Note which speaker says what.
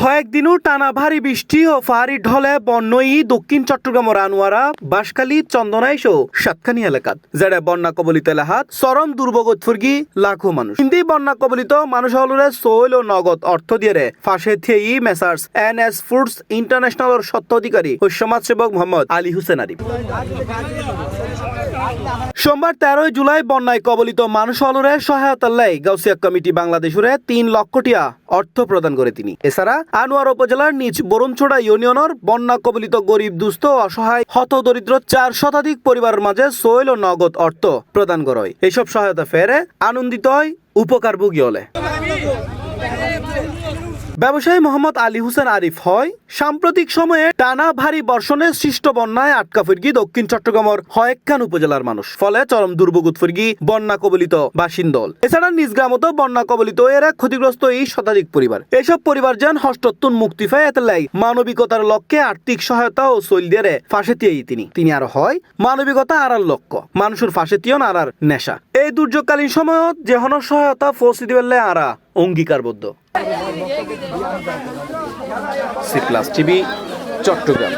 Speaker 1: কয়েকদিনও টানা ভারী বৃষ্টি ও ফাহারি ঢলে বন্যই দক্ষিণ চট্টগ্রামের আনোয়ারা বাঁশখালী চন্দনাই সহ সাতখানি এলাকাত যেটা বন্যা কবলিত এলাহাত চরম দুর্ভোগত ফুরগি লাখো মানুষ হিন্দি বন্যা কবলিত মানুষ হলরে সোল ও নগদ অর্থ দিয়ে ফাঁসে থিয়েই মেসার্স NS ফুডস ইন্টারন্যাশনালের সত্য অধিকারী ও সমাজসেবক মোহাম্মদ আলী হোসেন আরিফ সোমবার 13 জুলাই বন্যায় কবলিত মানুষ হলরে সহায়তার লাই গাউসিয়া কমিটি বাংলাদেশের 3 লক্ষ টিয়া অর্থ প্রদান করে তিনি। এছাড়া আনোয়ার উপজেলার নিজ বরুণছোড়া ইউনিয়নের বন্যা কবলিত গরিব দুস্থ অসহায় হত দরিদ্র 4 শতাধিক পরিবারের মাঝে সোল ও নগদ অর্থ প্রদান করা হয়। এইসব সহায়তা ফেরে আনন্দিত হয় উপকারভোগী হলে ব্যবসায়ী মোহাম্মদ আলী হোসেন আরিফ হয় সাম্প্রতিক সময়ে টানা ভারী বর্ষণে সৃষ্ট বন্যায় আটকা ফিরগি দক্ষিণ চট্টগ্রামের হয়েকখান উপজেলার মানুষ ফলে চরম দুর্ভোগত ফিরগি বন্যা কবলিত বাসিন্দল। এছাড়া নিজ গ্রামত বন্যা কবলিত এরা ক্ষতিগ্রস্ত এই শতাধিক পরিবার। এইসব পরিবার যেন হস্তত্তুন মুক্তি পায় এতে লাই মানবিকতার লক্ষ্যে আর্থিক সহায়তা ও সৈল দিয়ে ফাঁসে দিয়ে তিনি আর হয় মানবিকতা আড়ার লক্ষ্য মানুষের ফাঁসে তিয়ান আড়ার নেশা। এই দুর্যোগকালীন সময়ত যেহন সহায়তা পৌঁছে দিবে আরা অঙ্গীকারবদ্ধ। C plus TV, Chittagong.